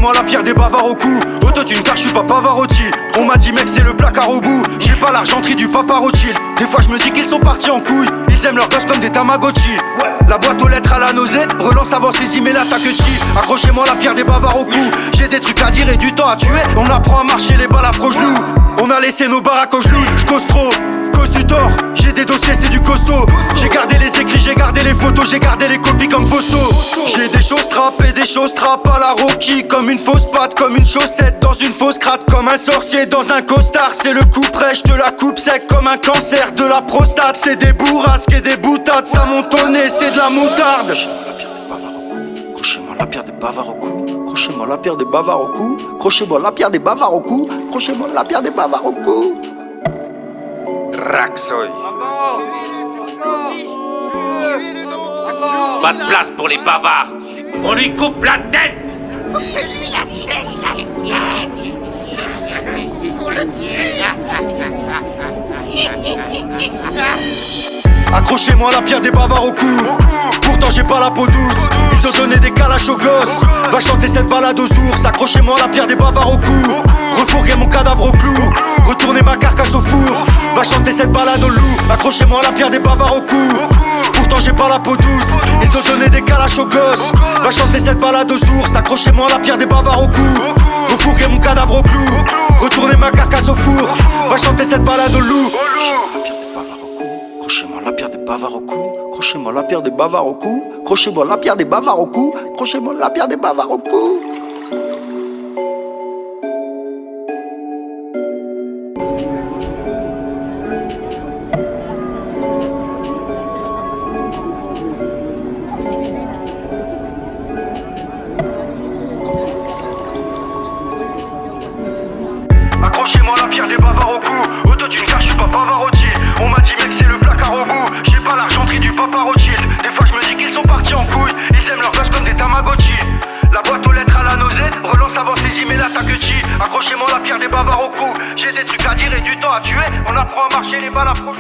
Accrochez-moi la pierre des bavards au cou. Autotune car je suis pas Pavarotti. On m'a dit mec c'est le placard au bout. J'ai pas l'argenterie du Papa Rothschild. Des fois je me dis qu'ils sont partis en couille. Ils aiment leurs gosses comme des Tamagotchi. La boîte aux lettres à la nausée. Relance avant saisie mais l'attaque qui. Accrochez-moi la pierre des bavards au cou. J'ai des trucs à dire et du temps à tuer. On apprend à marcher les balles à genoux. On a laissé nos baraques aux genoux. J'cause trop, cause du tort. J'ai des dossiers c'est du costaud. J'ai gardé les écrits, j'ai gardé les photos. J'ai gardé les copies comme Fausto. J'ai des choses trap et des choses trap à la Rocky. Comme une fausse patte, comme une chaussette dans une fausse cratte. Comme un sorcier dans un costard. C'est le coup près, j'te la coupe sec comme un cancer de la prostate. C'est des bourrasques et des boutades. Ça monte au nez, c'est de la moutarde. Crochez-moi la pierre des bavards au cou. Crochez-moi la pierre des bavards au cou. Crochez-moi la pierre des bavards au cou. Crochez-moi la pierre des bavards au cou. Raxoy. Pas de place pour les bavards. On lui coupe la tête. Coupez-lui la tête. Pour le tuer. Accrochez-moi la pierre des bavards au cou. Pourtant j'ai pas la peau douce. Ils ont donné des calaches aux gosses. Va chanter cette balade aux ours. Accrochez-moi la pierre des bavards au cou. Refourguez mon cadavre au clou. Retournez ma carcasse au four. Va chanter cette balade au loup. Accrochez-moi la pierre des bavards au cou. Pourtant j'ai pas la peau douce. Ils ont donné des calaches aux gosses. Va chanter cette balade aux ours. Accrochez-moi la pierre des bavards au cou. Refourguez mon cadavre au clou. Retournez ma carcasse au four. Va chanter cette balade au loup. Crochez-moi la pierre des bavards au cou. Crochez-moi la pierre des bavards au cou. Crochez-moi la pierre des bavards au cou. Crochez-moi la pierre des bavards au cou. Accrochez-moi la pierre des bavards au cou. Autotune car je suis pas Pavarotti. On m'a dit mec c'est le placard au bout. J'ai pas l'argenterie du Papa Rothschild. Des fois je me dis qu'ils sont partis en couille. Ils aiment leurs gosses comme des Tamagotchi. La boîte aux lettres à la nausée. Relance avant saisie mais l'attaque chi. Accrochez-moi la pierre des bavards au cou. J'ai des trucs à dire et du temps à tuer. On apprend à marcher les balles à genoux.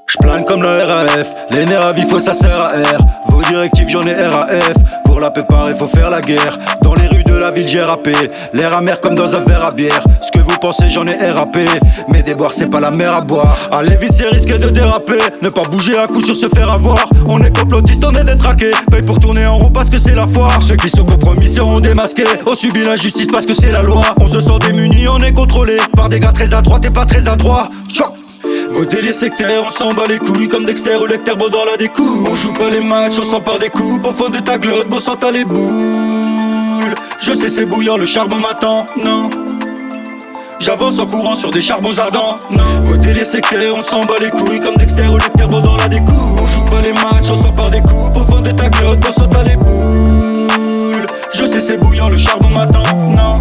J'plane comme la RAF, les nerfs à vif, faut ça sert à R. Vos directives, j'en ai RAF. Pour la préparer, faut faire la guerre. Dans les rues de la ville, j'ai rappé. L'air amer comme dans un verre à bière. Ce que vous pensez, j'en ai RAP. Mais déboire, c'est pas la mer à boire. Allez vite, c'est risqué de déraper. Ne pas bouger à coup sur se faire avoir. On est complotiste, on est détraqué. Paye pour tourner en rond parce que c'est la foire. Ceux qui sont compromis seront démasqués. On subit l'injustice parce que c'est la loi. On se sent démunis, on est contrôlé par des gars très adroits, t'es pas très adroit. Choc. Vos délires sectaires, on s'en bat les couilles comme Dexter ou Lecter, bon dans la découpe. On joue pas les matchs, on s'en part des coupes. Au fond de ta glotte, bon sang t'as les boules. Je sais c'est bouillant, le charbon m'attend, non. J'avance en courant sur des charbons ardents, non. Vos délires sectaires, on s'en bat les couilles comme Dexter ou Lecter, bon dans la découpe. On joue pas les matchs, on s'en part des coupes. Au fond de ta glotte, bon sang t'as les boules. Je sais c'est bouillant, le charbon m'attend, non.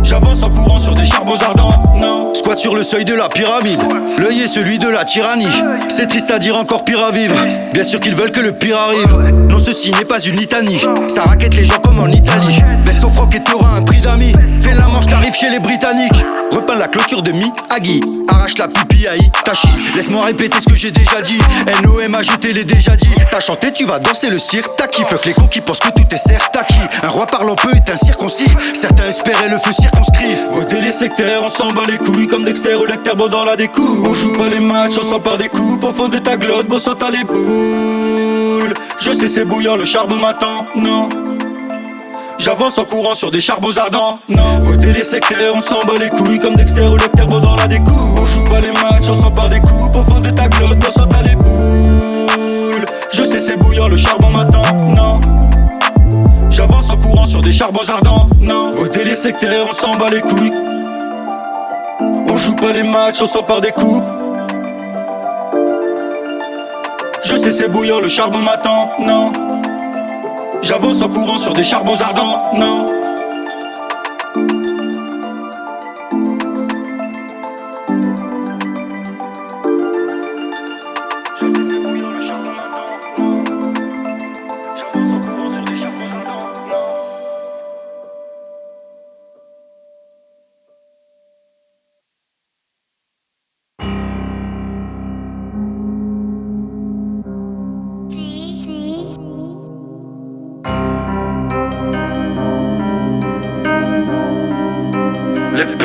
J'avance en courant sur des charbons ardents, non. Squat sur le seuil de la pyramide. L'œil est celui de la tyrannie. C'est triste à dire, encore pire à vivre. Bien sûr qu'ils veulent que le pire arrive. Non, ceci n'est pas une litanie. Ça raquette les gens comme en Italie. Baisse ton froc et t'auras un prix d'amis. Fais la manche, t'arrives chez les Britanniques. Repeins la clôture de Miyagi. Arrache la pupille à Itachi. Laisse-moi répéter ce que j'ai déjà dit. NOM a jeté les déjà dit. T'as chanté, tu vas danser le sirtaki. Fuck les cons qui pensent que tout est certes acquis. Un roi parlant peu est un circoncis. Certains espéraient le feu circonscrit. Vos délires sectaires, on s'en bat les couilles comme Dexter ou Lecter, bon dans la découpe. On joue pas les matchs, on s'en part des coupes. Au fond de ta glotte, bon sang t'as les boules. Je sais c'est bouillant, le charbon m'attend, non. J'avance en courant sur des charbons ardents, non. Vos délires sectaires, on s'en bat les couilles comme Dexter ou Lecter, bon dans la découpe. On joue pas les matchs, on s'en part des coupes. Au fond de ta glotte, bon sang t'as les boules. Je sais c'est bouillant, le charbon m'attend, non. J'avance en courant sur des charbons ardents, non. Vos délires sectaires, on s'en bat les couilles. On joue pas les matchs, on s'en part des coupes. Je sais c'est bouillant, le charbon m'attend, non. J'avance en courant sur des charbons ardents, non.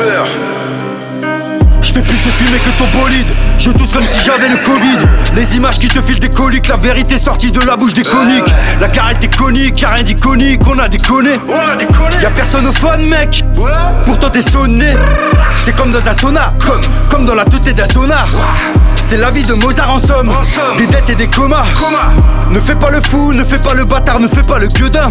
l'heure. Je fais plus de fumée que ton bolide. Je tousse comme si j'avais le Covid. Les images qui te filent des coliques, la vérité sortie de la bouche des comiques. La carrette est conique, y'a rien d'iconique, on a déconné. Y'a personne au phone mec, pourtant t'es sonné. C'est comme dans un sonar, comme dans la teuté d'un sonar. C'est la vie de Mozart en somme, des dettes et des comas. Ne fais pas le fou, ne fais pas le bâtard, ne fais pas le gueudin.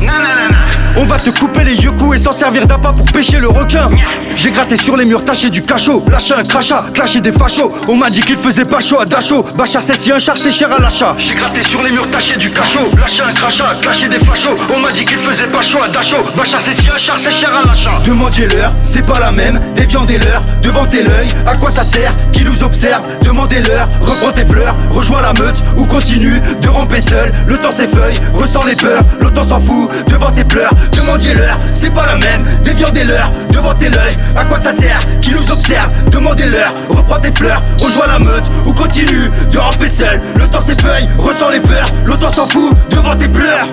On va te couper les yeux-coups et s'en servir d'appât pour pêcher le requin. J'ai gratté sur les murs, taché du cachot, lâché un crachat, clashé des fachos. On m'a dit qu'il faisait pas chaud à Dachau. Bachar c'est si un char c'est cher à l'achat. J'ai gratté sur les murs, taché du cachot, lâché un crachat, clashé des fachos. On m'a dit qu'il faisait pas chaud à Dachau. Bachar c'est si un char c'est cher à l'achat. Demandez-leur, c'est pas la même, déviandez-leur, devant tes l'œil, à quoi ça sert, qui nous observe, demandez-leur, reprends tes fleurs, rejoins la meute ou continue de ramper seul, le temps s'effeuille, ressens les peurs, l'autant s'en fout, devant tes pleurs, demandez-leur, c'est pas la même, déviandez-leur, devant tes l'œil, à quoi ça sert, qui nous observe, demandez-leur, reprends tes fleurs, rejoins la meute ou continue de ramper seul, le temps s'effeuille, ressens les peurs, l'autant s'en fout, devant tes pleurs.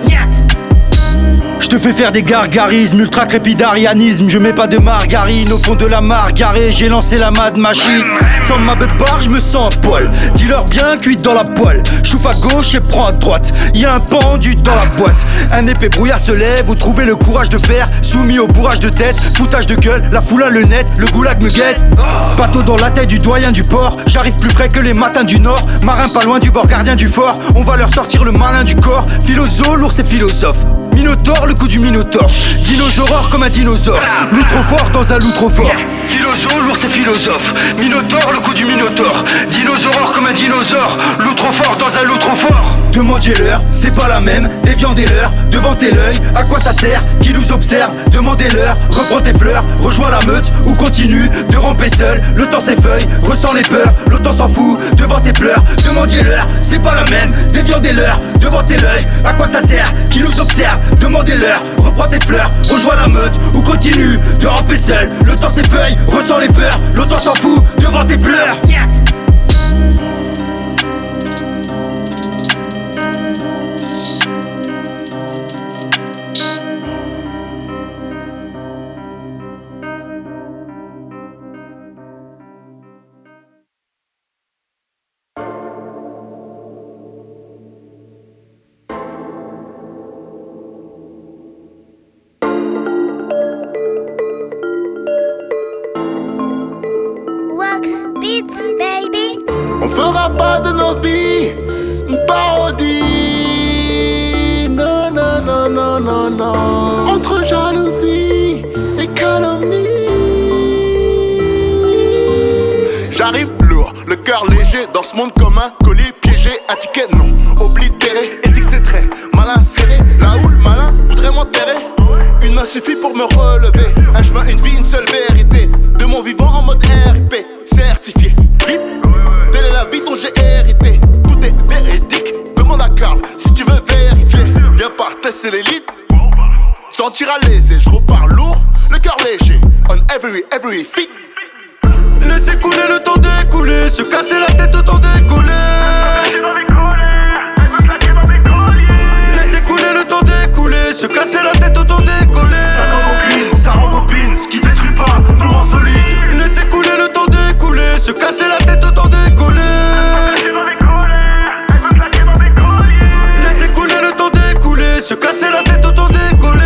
Je te fais faire des gargarismes, ultra crépidarianisme. Je mets pas de margarine au fond de la margarée. J'ai lancé la mad machine. Sans ma barre, je me sens à poil. Dis-leur bien cuite dans la poêle. Chouffe à gauche et prends à droite. Y'a un pendu dans la boîte. Un épais brouillard se lève. Vous trouvez le courage de faire. Soumis au bourrage de tête. Foutage de gueule, la foule à le net. Le goulag me guette. Bateau dans la tête du doyen du port. J'arrive plus frais que les matins du nord. Marin pas loin du bord, gardien du fort. On va leur sortir le malin du corps. Philosophe, l'ours et philosophe. Minotaure, le coup du minotaure. Dinosaure comme un dinosaure. Loup trop fort dans un loup trop fort. Philosophe, l'ours et philosophe. Minotaure, le coup du minotaure. Dinosaure comme un dinosaure. Loup trop fort dans un loup trop fort. Demandez-leur, c'est pas la même. Déviandez-leur, devant tes l'œil. À quoi ça sert, qui nous observe, demandez-leur. Reprends tes fleurs, rejoins la meute ou continue de ramper seul. Le temps s'effeuille, ressens les peurs. Le temps s'en fout, devant tes pleurs. Demandez-leur, c'est pas la même. Déviandez-leur, devant tes l'œil. À quoi ça sert, qui nous observe, demandez-leur. Reprends tes fleurs, rejoins la meute ou continue de ramper seul. Le temps s'effeuille, ressens les peurs. Le temps s'en fout, devant tes pleurs. On fera pas de nos vies une parodie. Non, non, non, non, non, non. Entre jalousie et calomnie. J'arrive lourd, le cœur léger. Dans ce monde commun, colis piégé, un ticket non oblitéré. Éthique tes traits, malin serré. La houle malin voudrait m'enterrer. Une main suffit pour me relever. Un chemin, une vie, une seule vérité. De mon vivant en mode RIP, certifié VIP. Telle est la vie dont j'ai hérité. Tout est véridique, demande à Karl si tu veux vérifier. Viens par tester l'élite, sentir à l'aise et je repars lourd, le cœur léger. On every feet. Laissez couler le temps d'écouler, se casser la tête autant d'écouler. Laissez couler le temps d'écouler, se casser la tête autant d'écoller. Ça rembobine, ce qui détruit pas, nous rend solide. Laissez couler le temps d'écouler, se casser la tête autant d'écoller. Laissez couler le temps d'écouler, se casser la tête autant d'écoller.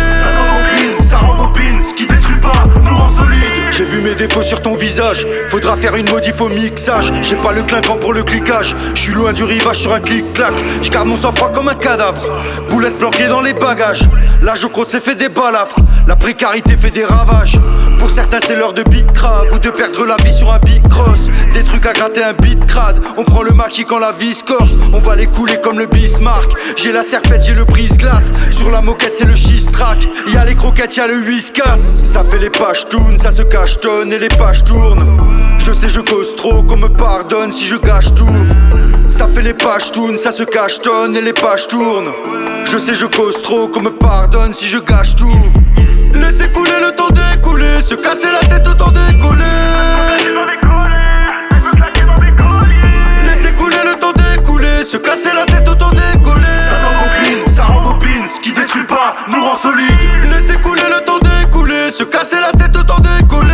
Ça rembobine, ce qui détruit pas, nous rend solide. J'ai vu mes défauts sur ton visage, faudra faire une modif au mixage. J'ai pas le clinquant pour le cliquage, je suis loin du rivage sur un clic-clac. Je garde mon sang-froid comme un cadavre, boulette planquée dans les bagages. L'âge au compte s'est fait des balafres, la précarité fait des ravages. Pour certains c'est l'heure de bicrave ou de perdre la vie sur un bicross. Des trucs à gratter un beat crade, on prend le maquis quand la vie se corse. On va les couler comme le Bismarck. J'ai la serpette, j'ai le brise-glace. Sur la moquette c'est le schiste-track. Y'a les croquettes, y'a le whiskas. Ça fait les pages tournent, ça se cachetonne et les pages tournent. Je sais je cause trop, qu'on me pardonne si je gâche tout. Ça fait les pages tournent, ça se cachetonne et les pages tournent. Je sais je cause trop, qu'on me pardonne si je gâche tout. Laissez couler le temps d'écouler, se casser la tête autant d'écoller. Laissez couler le temps d'écouler, se casser la tête autant d'écoller. Ça rembobine, ce qui détruit pas, nous rend solide. Laissez couler le temps d'écouler, se casser la tête autant d'écoller.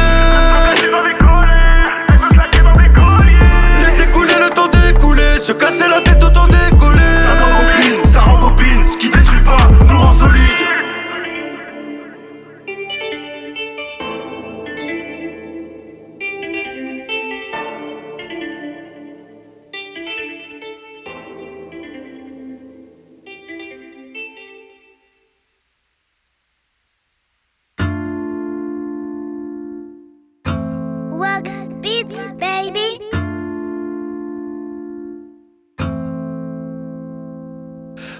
Fox Beats, baby.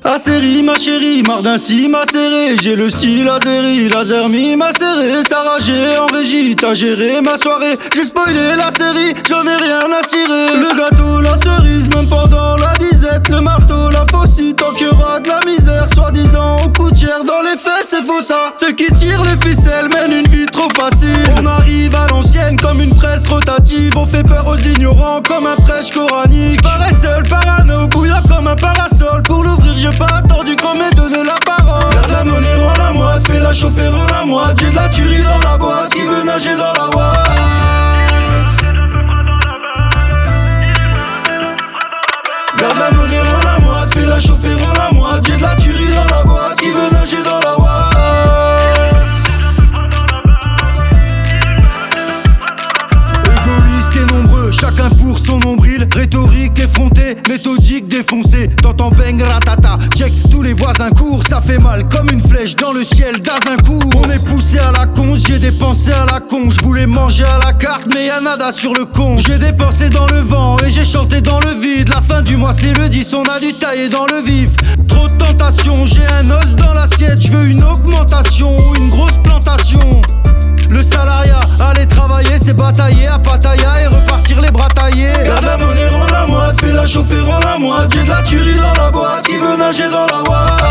Acérie ma chérie, marre d'un si macéré. J'ai le style azéri, laser mi macéré. Sarah G en régie, t'as géré ma soirée. J'ai spoilé la série, j'en ai rien à cirer. Le gâteau, la cerise, même pendant la disette. Le marteau, la faucille, tant qu'il y aura de la misère. Soi-disant au coutière, dans les faits c'est faux ça. Ceux qui tirent les ficelles mènent une vie trop facile. On arrive à l'ancienne comme une presse rotative. On fait peur aux ignorants comme un prêche coranique. Parais seul, parano, bouillant comme un parasol. Pour l'ouvrir j'ai pas attendu qu'on m'ait donné la parole. Garde la monnaie, rends la moite, fais la chauffer, rends la moite. J'ai de la tuerie dans la boîte, qui veut nager dans la boîte. Garde la monnaie, rends la moite, fais la chauffer, rends la moite. J'ai de la tuerie dans la boîte, qui veut nager dans la boîte. Égoïste et nombreux, chacun pour son nombril. Rhétorique effrontée, méthodique défoncée. T'entends bang ratata, check tous les voisins courent. Ça fait mal comme une flèche dans le ciel d'Azincourt. On est poussé à la con, j'ai dépensé à la con. Je voulais manger à la carte mais y'a nada sur le compte. J'ai dépensé dans le vent et j'ai chanté dans le vide. La fin du mois c'est le 10, on a dû tailler dans le vif. Trop de tentation, j'ai un os dans l'assiette. Je veux une augmentation ou une grosse plantation. Le salariat, aller travailler, c'est batailler à Pattaya et repartir les bras taillés. Garde la monnaie, rends la moite, fais la chauffer, rends la moite. J'ai de la tuerie dans la boîte, qui veut nager dans la boîte.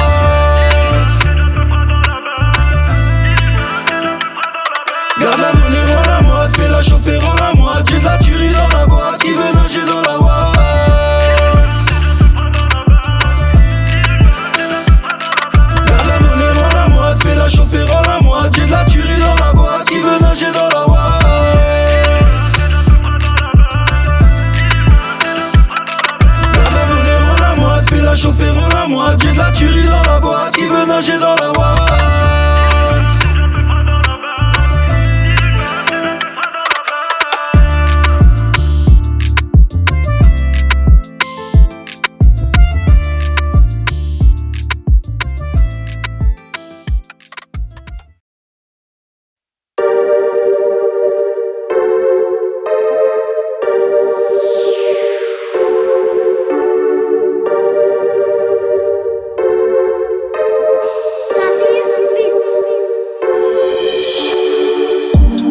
Garde la monnaie, rends la moite, fais la chauffer, rends la moite. J'ai de la tuerie dans la boîte, qui veut nager dans la boîte. Garde la monnaie, rends la moite, fais la chauffer, rends la moite. J'ai de la tuerie dans la boîte, qui veut nager dans la boîte. Garde la monnaie, rends la moite, fais la chauffer, rends la moite. J'ai de la tuerie dans la boîte, qui veut nager dans la boîte.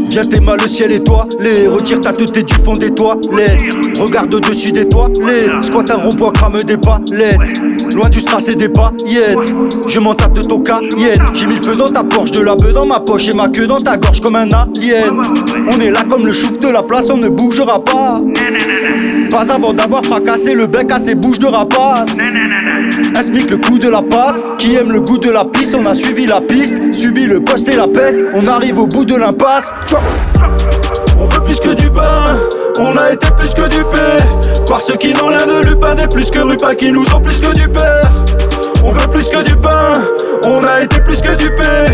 Viens t'aimer le ciel étoilé, retire ta tête du fond des toilettes. Regarde au-dessus des toilettes, squatte un rond-point, crame des palettes. Loin du strass et des paillettes, je m'en tape de ton cahier. J'ai mis le feu dans ta Porsche, de la bœuf dans ma poche et ma queue dans ta gorge comme un alien. On est là comme le chouf de la place, on ne bougera pas. Pas avant d'avoir fracassé le bec à ses bouches de rapace. Un smic le coup de la passe, qui aime le goût de la piste. On a suivi la piste, subi le poste et la peste. On arrive au bout de l'impasse. On veut plus que du pain, on a été plus que du paix. Par ceux qui n'ont rien de Lupin, des plus que Rupin qui nous ont plus que du père. On veut plus que du pain, on a été plus que du paix.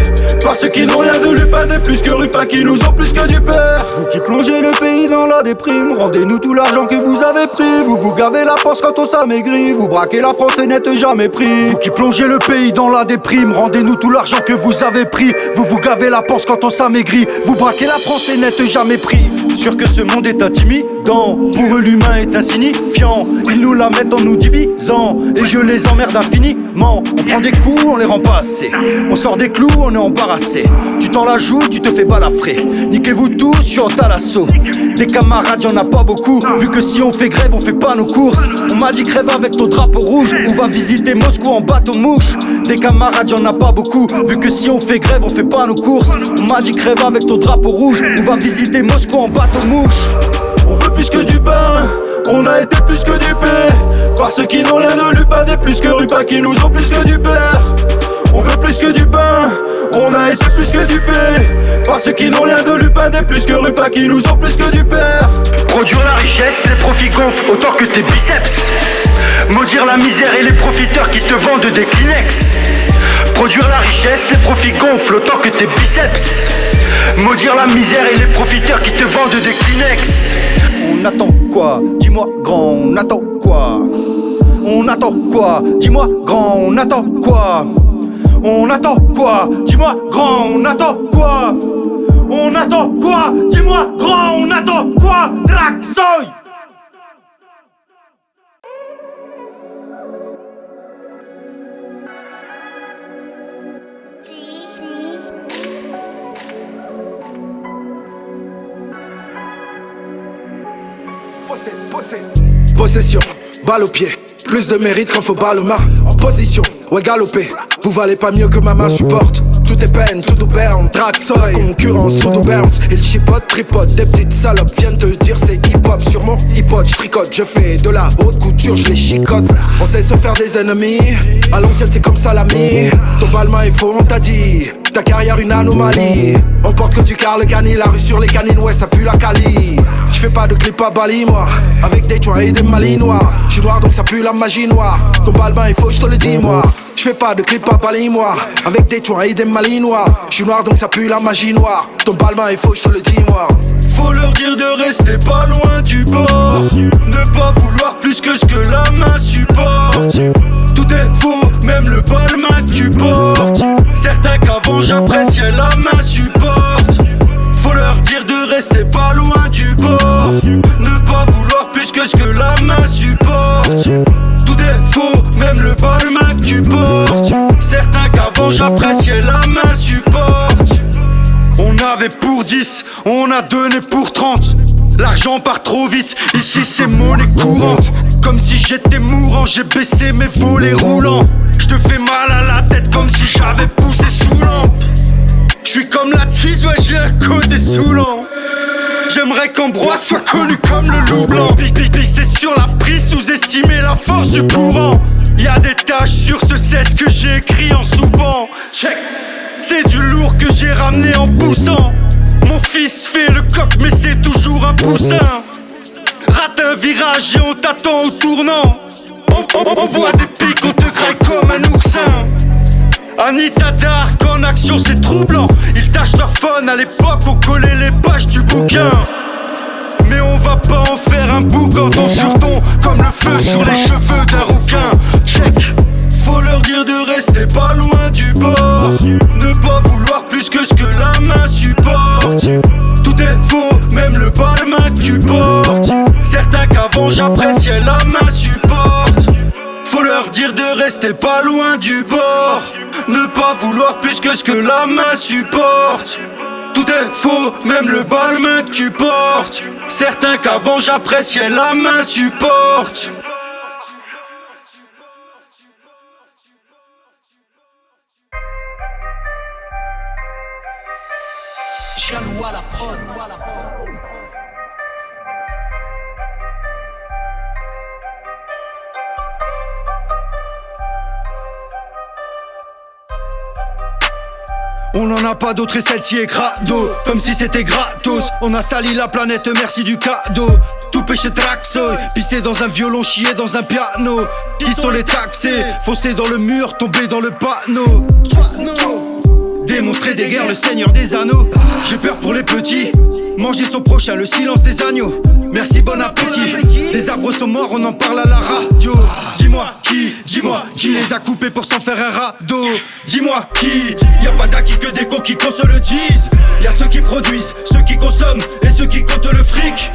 Par ceux qui n'ont rien de Lupin, des plus que Rupin qui nous ont plus que du père. Vous qui plongez le pays dans la déprime, rendez-nous tout l'argent que vous avez pris. Vous vous gavez la panse quand on s'amaigrit, vous braquez la France et n'êtes jamais pris. Vous qui plongez le pays dans la déprime, rendez-nous tout l'argent que vous avez pris. Vous vous gavez la panse quand on s'amaigrit, vous braquez la France et n'êtes jamais pris. Sûr que ce monde est intimidant, pour eux l'humain est insignifiant. Ils nous la mettent en nous divisant, et je les emmerde infiniment. On prend des coups, on les rend pas assez. On sort des clous, on est embarrassé. Tu t'en la joues, tu te fais balafrer. Niquez-vous tous, je suis en talasso. Des camarades, y'en a pas beaucoup. Vu que si on fait grève, on fait pas nos courses. On m'a dit crève avec ton drapeau rouge. On va visiter Moscou en bateau mouche. Des camarades, y'en a pas beaucoup. Vu que si on fait grève, on fait pas nos courses. On m'a dit crève avec ton drapeau rouge. On va visiter Moscou en bateau mouche. On veut plus que du pain, on a été plus que du paix. Par ceux qui n'ont rien de Lupin, des plus que Rupin qui nous ont plus que du père. On veut plus que du pain, on a été plus que du paix. Par ceux qui n'ont rien de Lupin, des plus que Rupin qui nous ont plus que du père. Produire la richesse, les profits gonflent autant que tes biceps. Maudire la misère et les profiteurs qui te vendent des Kleenex. Produire la richesse, les profits gonflent autant que tes biceps. Maudire la misère et les profiteurs qui te vendent des Kleenex. On attend quoi? Dis-moi grand, on attend quoi? On attend quoi? Dis-moi grand, on attend quoi? On attend quoi? Dis-moi grand, on attend quoi? On attend quoi? Dis-moi grand, on attend Traxoy. Possession, balle au pied. Plus de mérite quand faut balle aux mains. En position, ouais galopé. Vous valez pas mieux que ma main supporte. Tout est peine, tout berne. Traxoy, concurrence, tout burns. Il chipote, tripote, des petites salopes viennent te dire c'est hip-hop. Sur mon hip-hop, je tricote, je fais de la haute couture, je les chicote. On sait se faire des ennemis. À l'ancienne c'est comme ça l'ami. Ton balmain est faux, on t'a dit. Ta carrière une anomalie. On porte que du Carl Gani, la rue sur les canines, ouais ça pue la Cali. Je fais pas de clip à Bali moi, avec des joints et des malinois. Je suis noir donc ça pue la magie noire. Ton balmain est faux, je te le dis moi. Je fais pas de clip à Bali moi, avec des joints et des malinois. Je suis noir donc ça pue la magie noire. Ton balmain est faux, je te le dis moi. Faut leur dire de rester pas loin du bord. Ne pas vouloir plus que ce que la main supporte. Tout est faux, même le balmain que tu portes. Certains qu'avant j'appréciais la main supporte. Faut leur dire de rester pas loin du bord. Ne pas vouloir plus que ce que la main supporte. Tout est faux, même le balmain que tu portes. Certains qu'avant j'appréciais la main supporte. On avait pour 10, on a donné pour 30. L'argent part trop vite, ici c'est monnaie courante. Comme si j'étais mourant, j'ai baissé mes volets roulants. J'te fais mal à la tête comme si j'avais poussé sous lampe. J'suis comme la tease, ouais j'ai un côté saoulant. J'aimerais qu'Ambroise soit connu comme le loup blanc. Pisser sur la prise, sous-estimer la force du courant. Y'a des taches sur ce cesse que j'ai écrit en soupant. Check. C'est du lourd que j'ai ramené en poussant. Mon fils fait le coq mais c'est toujours un poussin. Rate un virage et on t'attend au tournant. On voit des pics, on te craque comme un oursin. Anita Dark en action c'est troublant. Ils tâchent leur fun, à l'époque on collait les pages du bouquin. Mais on va pas en faire un boucan. Ton sur ton comme le feu sur les cheveux d'un rouquin. Check. Faut leur dire de rester pas loin du bord. Ne pas vouloir plus que ce que la main supporte. Tout est faux, même le balmain que tu portes. Certains qu'avant j'appréciais la main supporte. Faut leur dire de rester pas loin du bord. Ne pas vouloir plus que ce que la main supporte. Tout est faux, même le balmain que tu portes. Certains qu'avant j'appréciais la main supporte. Jaloux à la prod. On n'en a pas d'autre et celle-ci est crado. Comme si c'était gratos. On a sali la planète, merci du cadeau. Tout péché Traxoy, pisser dans un violon, chier dans un piano. Qui sont les taxés, foncer dans le mur, tomber dans le panneau. Démontrer des guerres, le seigneur des anneaux. J'ai peur pour les petits, manger son prochain, le silence des agneaux. Merci, bon appétit. Des arbres sont morts, on en parle à la radio. Dis-moi qui les a coupés pour s'en faire un radeau. Dis-moi qui, y'a pas d'acquis que des cons qui se le disent. Y'a ceux qui produisent, ceux qui consomment et ceux qui comptent le fric.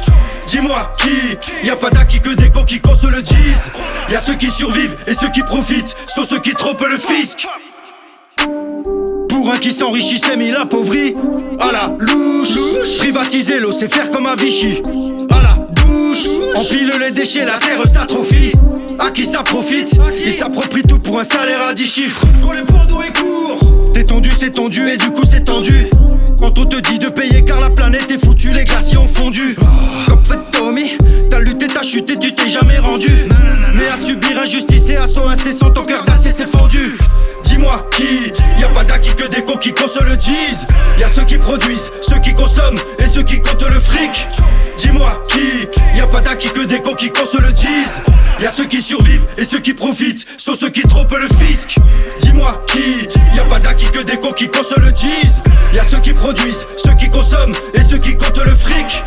Dis-moi qui, y'a pas d'acquis que des cons qui se le disent. Y'a ceux qui survivent et ceux qui profitent, sont ceux qui trompent le fisc. Pour un qui s'enrichit s'est mis l'appauvri. À la louche, privatiser l'eau c'est faire comme à Vichy. À la douche, empile les déchets, la terre s'atrophie. À qui ça profite, il s'approprie tout pour un salaire à 10 chiffres. Quand le bandeau est court, t'es tendu c'est tendu et du coup c'est tendu. Quand on te dit de payer car la planète est foutue, les glaciers ont fondu. Comme fait Tommy, t'as lutté, t'as chuté, tu t'es jamais rendu. Mais à subir injustice et assaut incessant, ton cœur d'acier s'est fendu. Dis-moi qui, y'a pas d'acquis que des cons qui se le disent. Y'a ceux qui produisent, ceux qui consomment et ceux qui comptent le fric. Dis-moi qui, y'a pas d'acquis que des cons qui se le disent. Y'a ceux qui survivent et ceux qui profitent, sont ceux qui trompent le fisc. Dis-moi qui, y'a pas d'acquis que des cons qui se le disent. Y'a ceux qui produisent, ceux qui consomment et ceux qui comptent le fric.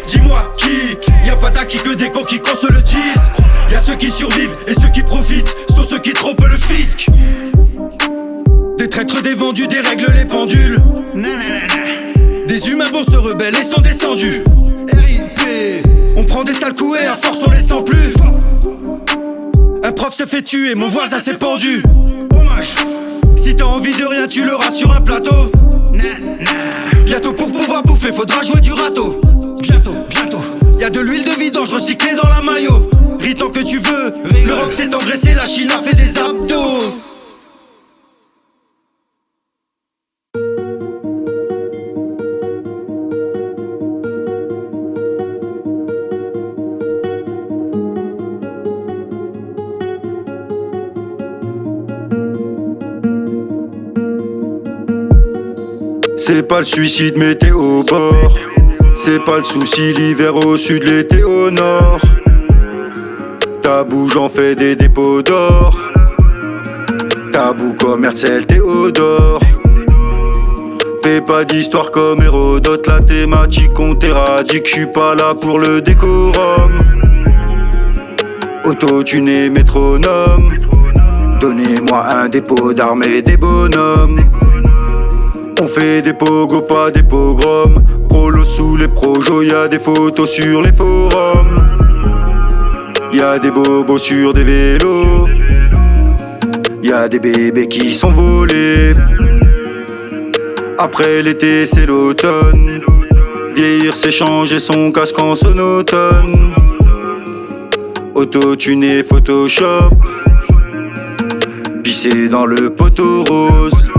Dis-moi qui, y'a pas d'acquis que des cons qui se le disent. Y'a ceux qui survivent et ceux qui profitent, sont ceux qui trompent le fisc. Des traîtres, des vendus, des règles, les pendules. Des humains bons se rebellent et sont descendus. RIP. On prend des sales coups et à force on les sent plus. Un prof s'est fait tuer, mon voisin s'est pendu. Hommage. Si t'as envie de rien, tu l'auras sur un plateau. Bientôt pour pouvoir bouffer, faudra jouer du râteau. Bientôt. Y'a de l'huile de vidange recyclée dans la maillot. Ris tant que tu veux, l'Europe s'est engraissée, la Chine a fait des abdos. C'est pas le suicide mais t'es au bord. C'est pas le souci, l'hiver au sud, l'été au nord. Tabou, j'en fais des dépôts d'or. Tabou comme Herzl Théodore. Fais pas d'histoire comme Hérodote. La thématique on t'éradique. J'suis pas là pour le décorum. Auto-tuné métronome. Donnez-moi un dépôt d'armée des bonhommes. On fait des pogos, pas des pogroms. Prolo sous les projos, y'a des photos sur les forums. Y'a des bobos sur des vélos. Y'a des bébés qui sont volés. Après l'été c'est l'automne. Vieillir c'est changer son casque en sonotone. Auto-tuné Photoshop. Pisser dans le poteau rose.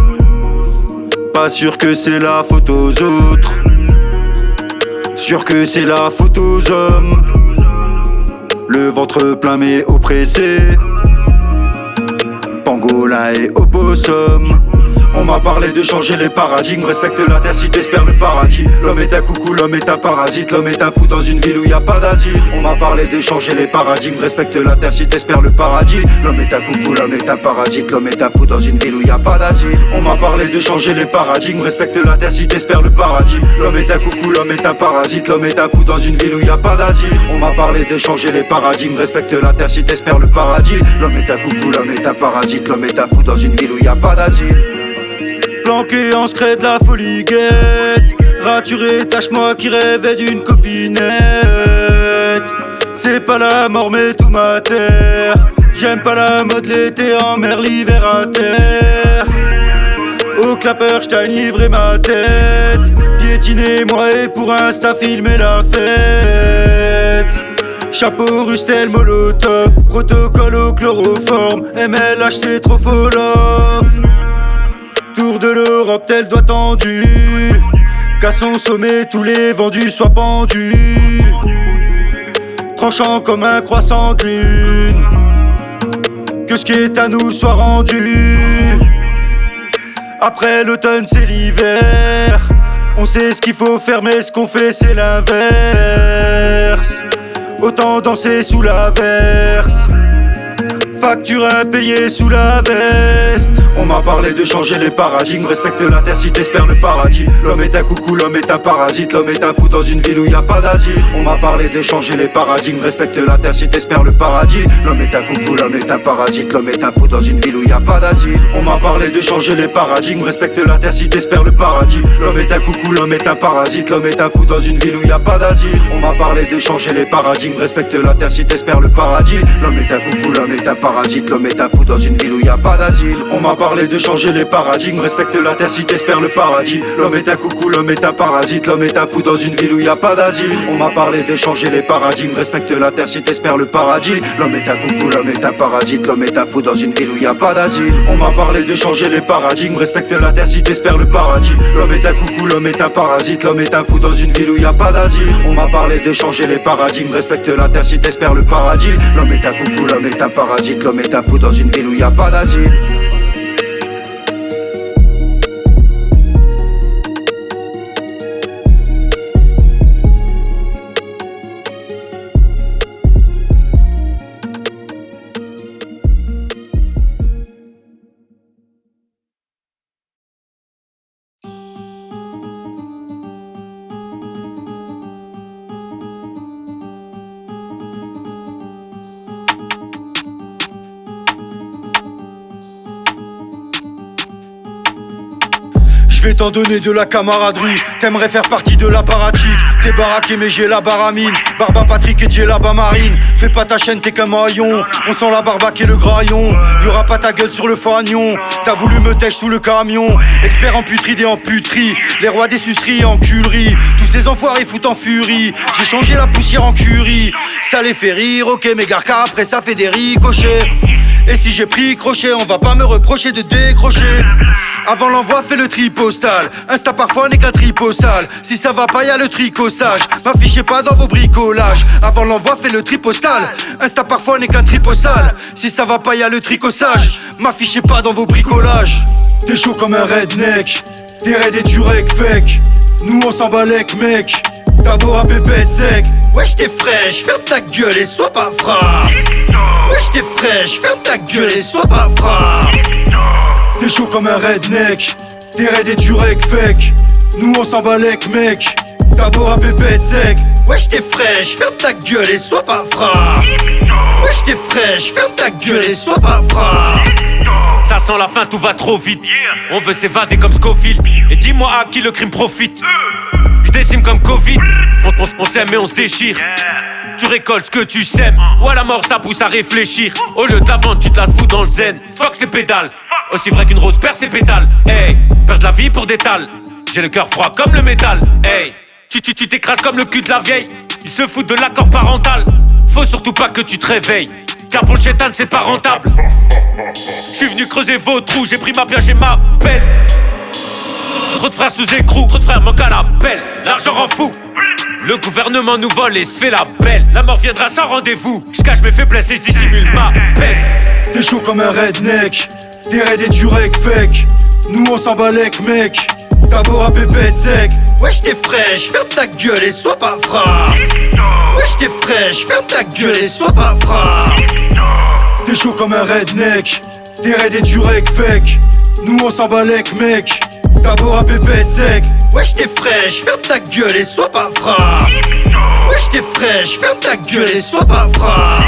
Pas sûr que c'est la faute aux autres. Sûr que c'est la faute aux hommes. Le ventre plein mais oppressé. Pangolin et opossum. On m'a parlé de changer les paradigmes. Respecte la terre si t'espères le paradis. L'homme est un coucou, l'homme est un parasite. L'homme est un fou dans une ville où y a pas d'asile. On m'a parlé de changer les paradigmes. Respecte la terre si t'espères le paradis. L'homme est un coucou, l'homme est un parasite. L'homme est un fou dans une ville où y a pas d'asile. On m'a parlé de changer les paradigmes. Respecte la terre si t'espères le paradis. L'homme est un coucou, l'homme est un parasite. L'homme est un fou dans une ville où y a pas d'asile. On m'a parlé de changer les paradigmes. Respecte la terre si t'espères le paradis. L'homme est un coucou, l'homme est un parasite. L'homme est un fou dans une ville où y a pas d'asile. Planqué en secret de la folie guette. Raturé, tâche-moi qui rêvait d'une copinette. C'est pas la mort mais tout ma terre. J'aime pas la mode, l'été en mer, l'hiver à terre. Au clapper, j't'ai livré ma tête. Piétiner moi et pour Insta filmer la fête. Chapeau, Rustel, Molotov. Protocole au chloroforme. MLH c'est trop folof. Tour de l'Europe, tel doigt tendu. Qu'à son sommet, tous les vendus soient pendus. Tranchant comme un croissant de lune. Que ce qui est à nous soit rendu. Après l'automne, c'est l'hiver. On sait ce qu'il faut faire, mais ce qu'on fait, c'est l'inverse. Autant danser sous la verse. Facture impayée sous la veste. On m'a parlé de changer les paradigmes. Respecte la terre si t'espères le paradis. L'homme est un coucou, l'homme est un parasite. L'homme est un fou dans une ville où y a pas d'asile. On m'a parlé de changer les paradigmes. Respecte la terre si t'espères le paradis. L'homme est un coucou, l'homme est un parasite. L'homme est un fou dans une ville où y a pas d'asile. On m'a parlé de changer les paradigmes. Respecte la terre si t'espères le paradis. L'homme est un coucou, l'homme est un parasite. L'homme est un fou dans une ville où y a pas d'asile. On m'a parlé de changer les paradigmes. Respecte la terre si t'espères le paradis. L'homme est un coucou, l'homme est un parasite. L'homme est un fou dans une ville où y a pas d'asile. On m'a parlé de changer les paradigmes. Respecte la terre si t'espères le paradis. L'homme est un coucou, l'homme est un parasite. L'homme est un fou dans une ville où y a pas d'asile. On m'a parlé de changer les paradigmes. Respecte la terre si t'espères le paradis. L'homme est un coucou, l'homme est un parasite. L'homme est un fou dans une ville où y a pas d'asile. On m'a parlé de changer les paradigmes. Respecte la terre si t'espères le paradis. L'homme est un coucou, l'homme est un parasite. L'homme est un fou dans une ville où y a pas d'asile. On m'a parlé de changer les paradigmes. Respecte la terre si t'espères le paradis. L'homme est un coucou, l'homme est un parasite. L'homme est un fou dans une ville où y a pas d'asile. vais t'en donner de la camaraderie. T'aimerais faire partie de l'apparatchik. T'es baraqué mais j'ai la baramine. Barba Patrick et j'ai la marine. Fais pas ta chaîne, t'es qu'un maillon. On sent la barbaque et le graillon. Y'aura pas ta gueule sur le fagnon. T'as voulu me tèche sous le camion. Expert en putride et en puterie. Les rois des suceries et en culerie. Tous ces enfoirés foutent en furie. J'ai changé la poussière en curry. Ça les fait rire, ok mais garca après ça fait des ricochets. Et si j'ai pris crochet, on va pas me reprocher de décrocher. Avant l'envoi, fais le tri postal. Insta parfois n'est qu'un tripot sale. Si ça va pas, y'a le tricossage. M'affichez pas dans vos bricolages. Avant l'envoi, fais le tri postal. Insta parfois n'est qu'un tripot sale. Si ça va pas, y'a le tricossage. M'affichez pas dans vos bricolages. T'es chaud comme un redneck. T'es raide et tu rec fake. Nous on s'en balèque mec. D'abord à pépette sec. Wesh t'es fraîche, ferme ta gueule et sois pas frappe. Wesh t'es fraîche, ferme ta gueule et sois pas frappe. T'es chaud comme un redneck. T'es raide et tu rec fake. Nous on s'en balèque mec. D'abord à pépette sec. Wesh t'es fraîche, ferme ta gueule et sois pas frappe. Wesh t'es fraîche, ferme ta gueule et sois pas frappe. Ça sent la fin, tout va trop vite. On veut s'évader comme Scofield. Et dis-moi à qui le crime profite. Je décime comme Covid. On s'aime et on se déchire. Tu récoltes ce que tu sèmes. Ou à la mort ça pousse à réfléchir. Au lieu de la vente tu te la fous dans le zen. Fuck ces pédales. Aussi vrai qu'une rose perd ses pétales. Hey, perdre la vie pour des tales. J'ai le cœur froid comme le métal. Hey, tu t'écrases comme le cul de la vieille. Ils se foutent de l'accord parental. Faut surtout pas que tu te réveilles. Car pour le chétan c'est pas rentable. J'suis venu creuser vos trous. J'ai pris ma pioche et ma pelle. Trop de frères sous écrou, trop de frères manquent à la pelle. L'argent rend fou. Le gouvernement nous vole et se fait la belle. La mort viendra sans rendez-vous. J'cache mes faiblesses et j'dissimule ma peine. T'es chaud comme un redneck. T'es raide et tu rec fake. Nous on s'en balèque mec. D'abord à pépette sec. Wesh t'es fraîche, ferme ta gueule et sois pas frappe. Wesh t'es fraîche, ferme ta gueule et sois pas frappe. T'es chaud comme un redneck. T'es raide et tu rec fake. Nous on s'en balèque mec. D'abord à pépette sec. Wesh t'es fraîche, ferme ta gueule et sois pas frappe. Wesh t'es fraîche, ferme ta gueule et sois pas frappe.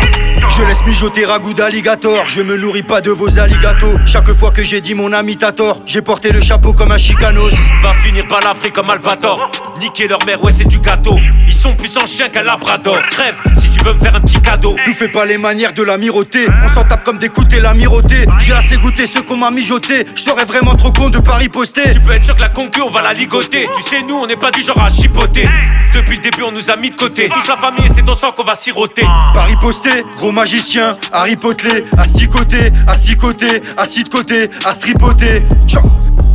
Je laisse mijoter ragoût d'alligator. Je me nourris pas de vos alligatos. Chaque fois que j'ai dit mon ami t'as tort. J'ai porté le chapeau comme un chicanos. Va finir par l'Afrique comme Albator. Niquer leur mère, ouais c'est du gâteau. Ils sont plus en chien qu'un labrador. Crève si tu veux me faire un petit cadeau. Nous fais pas les manières de l'amirauté. On s'en tape comme des coups l'amirauté. J'ai assez goûté ce qu'on m'a mijoté. Je serais vraiment trop con de pas riposter. Tu peux être sûr que la concu on va la ligoter. Tu sais nous on n'est pas du genre à chipoter. Depuis le début on nous a mis de côté. Tous la famille et c'est ton sang qu'on va siroter. Pas riposter, gros magicien. Harry Potter, à sticoter, à sticoter, assis de côté, à stripoter. Ciao.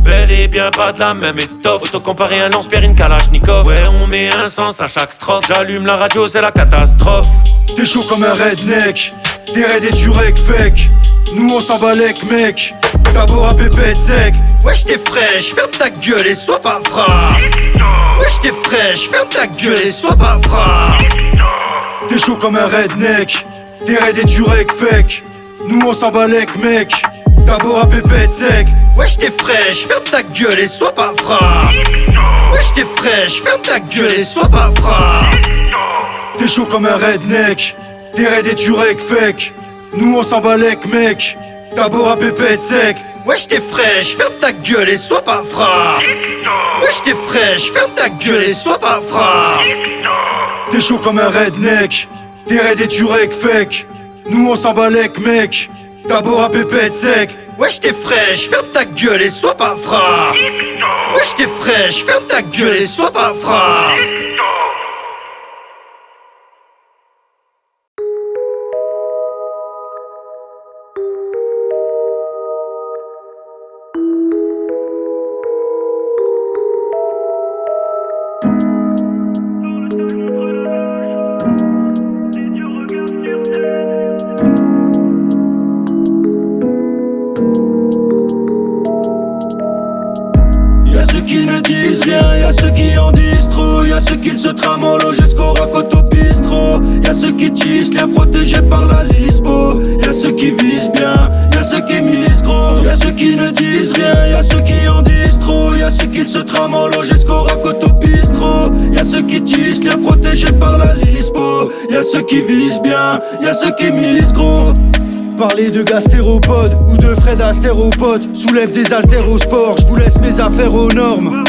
Bel et bien pas de la même étoffe. Auto comparer un lance-pierre, une kalachnikov. Ouais on met un sens à chaque strophe. J'allume la radio c'est la catastrophe. T'es chaud comme un redneck. T'es raide et tu rec fake. Nous on s'en balèque mec. D'abord à pépette sec. Wesh t'es fraîche, ferme ta gueule et sois pas frappe. Wesh t'es fraîche, ferme ta gueule et sois pas frappe. T'es chaud comme un redneck. T'es raide et tu rec fake. Nous on s'en balèque mec. D'abord à pépette sec. Wesh t'es fraîche, ferme ta gueule et sois pas frappe. Wesh t'es fraîche, ferme ta gueule et sois pas frappe. T'es chaud comme un redneck. T'es raide et tu rec fake. Nous on s'en balèque mec. D'abord à pépette sec. Wesh t'es fraîche, ferme ta gueule et sois pas frappe. Wesh t'es fraîche, ferme ta gueule et sois pas frappe. T'es chaud comme un redneck. T'es raide et tu rec fake. Nous on s'en balèque mec. D'abord à pépette sec. Wesh t'es fraîche, ferme ta gueule et sois pas frappe. Wesh t'es fraîche, ferme ta gueule et sois pas frappe. Y'a ceux qui en disent trop, y'a ceux qui se trament en loge jusqu'au racote au bistrot. Y'a ceux qui tissent, liens protégés par la lispo. Y'a ceux qui visent bien, y'a ceux qui misent gros. Y'a ceux qui ne disent rien, y'a ceux qui en disent trop. Y'a ceux qui se trament en loge jusqu'au racote au bistrot. Y'a ceux qui tissent, liens protégés par la lispo. Y'a ceux qui visent bien, y'a ceux qui misent gros. Parler de gastéropodes ou de Fred Astéropodes. Soulève des haltères au sport, je vous laisse mes affaires aux normes.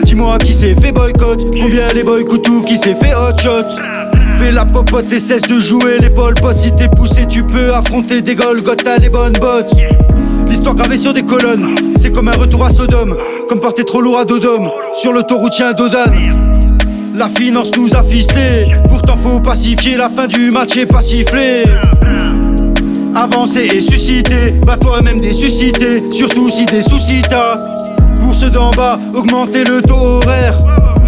Dis-moi qui s'est fait boycott, combien les boycoutou qui s'est fait hot shot. Fais la popote et cesse de jouer les pol potes. Si t'es poussé tu peux affronter des Golgoth, t'as les bonnes bottes. L'histoire gravée sur des colonnes, c'est comme un retour à Sodome. Comme porter trop lourd à Dodome, sur l'autoroute y'a un Dodane. La finance nous a fisté, pourtant faut pacifier. La fin du match est pas sifflée. Avancer et susciter, bat toi-même des suscités. Surtout si des soucis t'as. Pour ceux d'en bas, augmenter le taux horaire.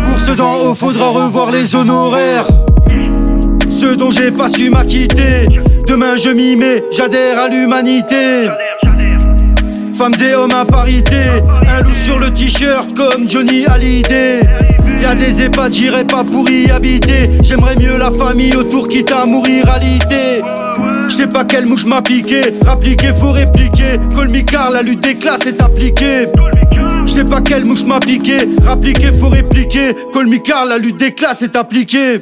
Pour ceux d'en haut, faudra revoir les honoraires. Ceux dont j'ai pas su m'acquitter. Demain je m'y mets, j'adhère à l'humanité. Femmes et hommes à parité. Un loup sur le t-shirt comme Johnny Hallyday. Y'a des EHPAD, j'irai pas pour y habiter. J'aimerais mieux la famille autour quitte à mourir réalité. J'sais pas quelle mouche m'a piqué. Rappliquer, faut répliquer. Call me Carl, la lutte des classes est appliquée. J'sais pas quelle mouche m'a piqué. Rappliquer, faut répliquer. Call me Carl, la lutte des classes est appliquée.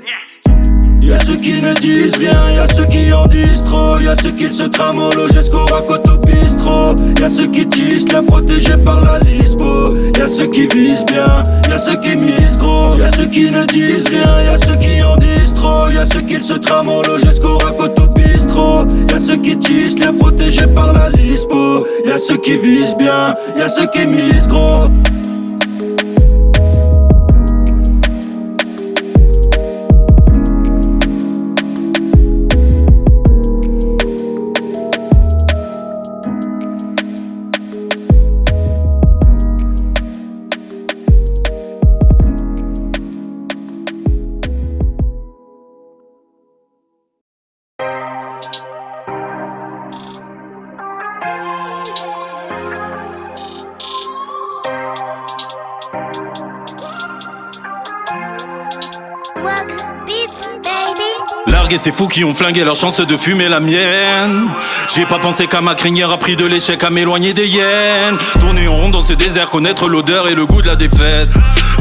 Y'a ceux qui ne disent rien, y'a ceux qui en disent trop. Y'a ceux qui se trament au logesco, racontent au bistrot. Y'a ceux qui tissent, bien protégés par la lispo. Y'a ceux qui visent bien, y'a ceux qui misent gros. Y'a ceux qui ne disent rien, y'a ceux qui en disent trop. Y'a ceux qui se trament au logesco, racontent au bistrot. Y'a ceux qui tissent, bien protégés par la lispo. Y'a ceux qui visent bien, y'a ceux qui misent gros. Larguer ces fous qui ont flingué leur chance de fumer la mienne. J'ai pas pensé qu'à ma crinière a pris de l'échec à m'éloigner des hyènes. Tourner en rond dans ce désert, connaître l'odeur et le goût de la défaite.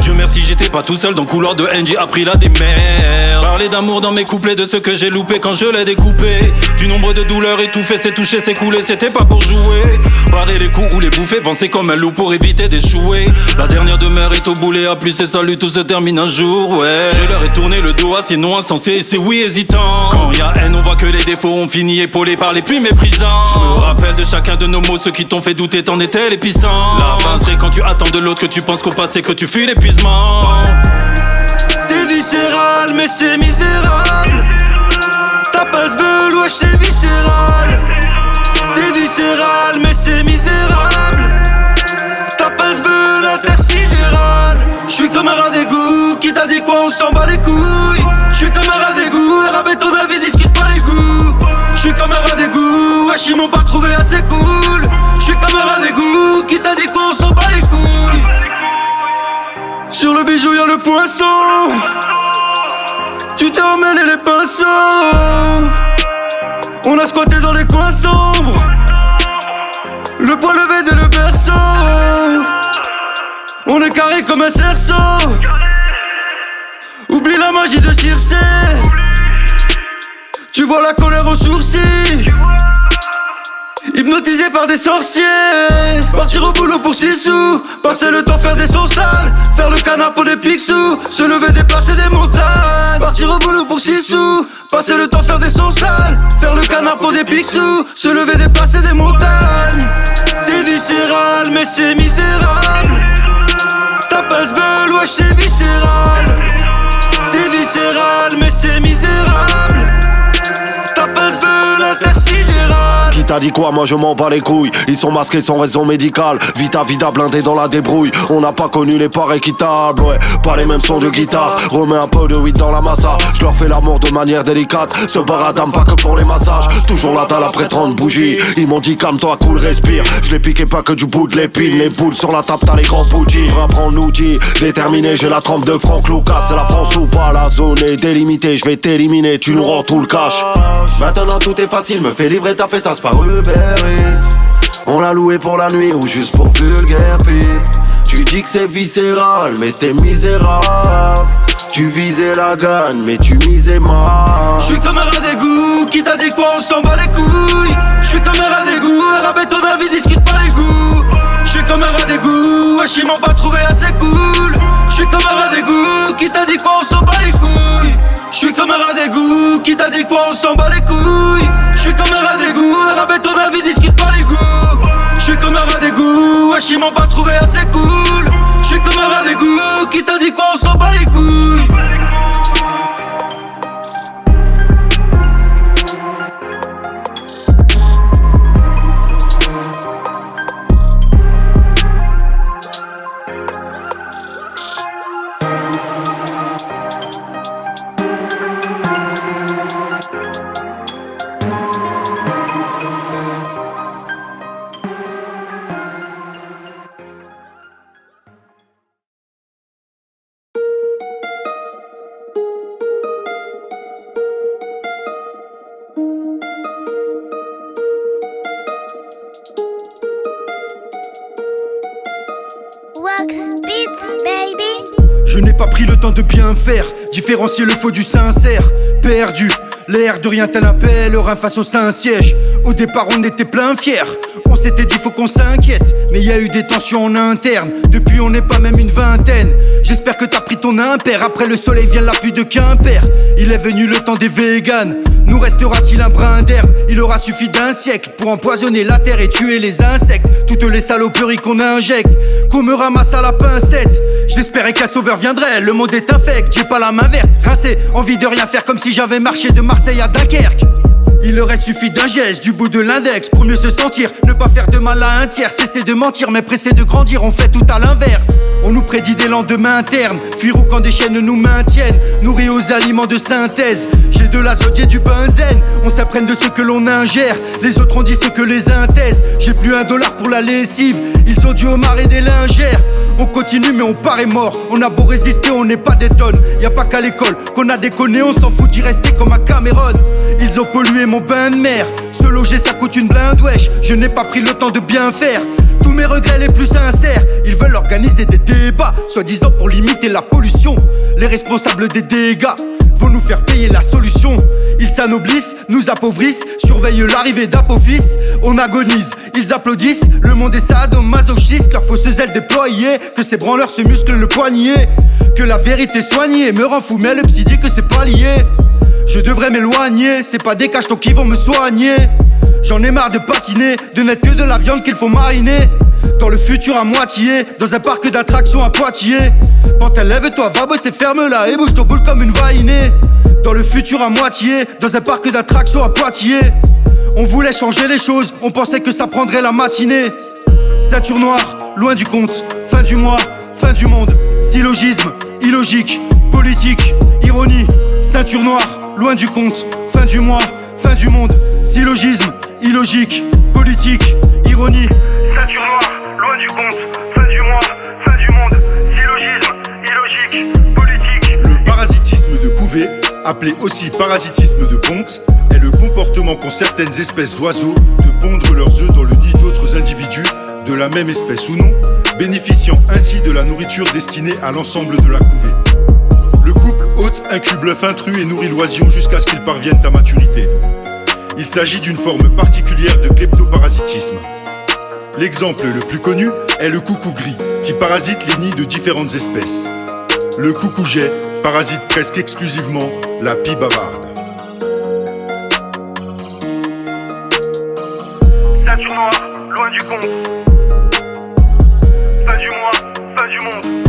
Dieu merci j'étais pas tout seul dans le couloir de haine, j'ai appris la démerde. Parler d'amour dans mes couplets, de ce que j'ai loupé quand je l'ai découpé. Du nombre de douleurs étouffées, c'est touché, c'est coulé, c'était pas pour jouer. Barrer les coups ou les bouffer, penser comme un loup pour éviter d'échouer. La dernière demeure est au boulet, à plus et salut, tout se termine un jour, ouais. Je leur ai tourné le dos, assez non insensé, et c'est oui hésitant. Quand y a haine, on voit que les défauts ont fini épaulés par les plus méprisants. Je me rappelle de chacun de nos mots, ceux qui t'ont fait douter, t'en étais l'épicentre. La fin serait quand tu attends de l'autre, que tu penses qu'au passé, que tu fuis l'épuisement. T'es viscéral, mais c'est misérable. Ta passe-beul, wesh, c'est viscéral. T'es viscéral, mais c'est misérable. Ta passe-beul, intersidérale. J'suis comme un rat d'égout, qui t'a dit quoi, on s'en bat les couilles. J'suis comme un rat d'égout, rabais ton avis, discute pas les goûts. J'suis comme un rat d'égout, wesh, ils m'ont pas trouvé assez cool. J'suis comme un rat d'égout, qui t'a dit quoi, on s'en bat les couilles. Sur le bijou y'a le poisson. Tu t'es emmêlé les pinceaux. On a squatté dans les coins sombres. Le poids levé dès le berceau. On est carré comme un cerceau. Oublie la magie de Circé. Tu vois la colère aux sourcils. Hypnotisé par des sorciers. Partir au boulot pour 6 sous. Passer le temps faire des sons sales. Faire le canard pour des picsous. Se lever, déplacer des montagnes. Partir au boulot pour 6 sous. Passer le temps faire des sons sales. Faire le canard pour des picsous. Se lever, déplacer des montagnes. T'es viscéral mais c'est misérable. Ta passe-beul, wesh c'est viscéral. T'es viscéral mais c'est misérable. Ta passe-beul intersidérale. Qui t'a dit quoi, moi je m'en bats les couilles. Ils sont masqués sans raison médicale. Vita vida blindé dans la débrouille. On n'a pas connu les parts équitables, ouais. Pas les mêmes sons de guitare. Remets un peu de weed dans la massa. Je leur fais l'amour de manière délicate. Ce baradam pas que pour les massages. Toujours la dalle après 30 bougies. Ils m'ont dit calme-toi, cool, respire. Je les piquais pas que du bout de l'épine. Les boules sur la table, t'as les grands bougies. Prends l'outil, déterminé, j'ai la trempe de Franck Lucas. C'est la France ou pas, la zone est délimitée. Je vais t'éliminer, tu nous rends tout le cash. Maintenant tout est facile, me fais livrer ta pétasse par Uber Eats. On l'a loué pour la nuit ou juste pour vulgaire pire. Tu dis que c'est viscéral, mais t'es misérable. Tu visais la gagne, mais tu misais mal. J'suis comme un rat d'égout, qui t'a dit quoi, on s'en bat les couilles. J'suis comme comme un rat d'égout, rabais ton avis, discute pas les goûts. J'suis comme un rat d'égout, wesh ils m'ont pas trouvé assez cool. J'suis comme un rat d'égout, qui t'a dit quoi on s'en bat les couilles. J'suis comme un rat d'égout, qui t'a dit quoi on s'en bat les couilles. J'suis comme un rat d'égout, rabais ton avis, discute pas les goûts. J'suis comme un rat d'égout, wesh ils m'ont pas trouvé assez cool. J'suis comme un rat d'égout, qui t'a dit quoi on s'en bat les couilles. Je n'ai pas pris le temps de bien faire, différencier le faux du sincère. Perdu, l'air de rien tel un pèlerin face au Saint-Siège. Au départ on était plein fiers, on s'était dit faut qu'on s'inquiète. Mais y a eu des tensions en interne, depuis on n'est pas même une vingtaine. J'espère que t'as pris ton impair, après le soleil vient la pluie de Quimper. Il est venu le temps des véganes, nous restera-t-il un brin d'herbe? Il aura suffi d'un siècle pour empoisonner la terre et tuer les insectes. Toutes les saloperies qu'on injecte, qu'on me ramasse à la pincette. J'espérais qu'un sauveur viendrait, le monde est infect. J'ai pas la main verte, rincé, envie de rien faire, comme si j'avais marché de Marseille à Dunkerque. Il aurait suffi d'un geste du bout de l'index pour mieux se sentir. Ne pas faire de mal à un tiers, cesser de mentir, mais pressé de grandir, on fait tout à l'inverse. On nous prédit des lendemains internes, fuir ou quand des chaînes nous maintiennent, nourris aux aliments de synthèse. J'ai de l'azote, j'ai du benzène, on s'apprenne de ce que l'on ingère. Les autres ont dit ce que les uns taisent. J'ai plus $1 pour la lessive, ils ont du homard et des lingères. On continue mais on paraît mort, on a beau résister, on n'est pas des tonnes. Y'a pas qu'à l'école qu'on a déconné, on s'en fout d'y rester comme à Cameron. Ils ont pollué mon bain de mer, se loger ça coûte une blinde wesh. Je n'ai pas pris le temps de bien faire, tous mes regrets les plus sincères. Ils veulent organiser des débats, soi-disant pour limiter la pollution. Les responsables des dégâts vont nous faire payer la solution. Ils s'anoblissent, nous appauvrissent, surveillent l'arrivée d'Apophis. On agonise, ils applaudissent, le monde est sadomasochiste. Leurs fausses ailes déployées, que ces branleurs se musclent le poignet. Que la vérité soignée me rend fou, mais le psy dit que c'est pas lié. Je devrais m'éloigner, c'est pas des cachetons qui vont me soigner. J'en ai marre de patiner, de n'être que de la viande qu'il faut mariner. Dans le futur à moitié, dans un parc d'attractions à Poitiers. Pantin, lève-toi, va bosser, ferme-la et bouge ton boule comme une vainée. Dans le futur à moitié, dans un parc d'attractions à Poitiers. On voulait changer les choses, on pensait que ça prendrait la matinée. Ceinture noire, loin du compte, fin du mois, fin du monde. Syllogisme, illogique, politique, ironie. Ceinture noire, loin du compte, fin du mois, fin du monde. Syllogisme, illogique, politique, ironie. Ceinture noire, loin du compte, fin du mois, fin du monde. Syllogisme, illogique, politique. Le parasitisme de couvée, appelé aussi parasitisme de ponte, est le comportement qu'ont certaines espèces d'oiseaux de pondre leurs œufs dans le nid d'autres individus de la même espèce ou non, bénéficiant ainsi de la nourriture destinée à l'ensemble de la couvée. Le couple hôte incube l'œuf intrus et nourrit l'oisillon jusqu'à ce qu'il parvienne à maturité. Il s'agit d'une forme particulière de kleptoparasitisme. L'exemple le plus connu est le coucou gris, qui parasite les nids de différentes espèces. Le coucouget parasite presque exclusivement la pie bavarde. Ceinture noire, loin du compte, fin du mois, fin du monde.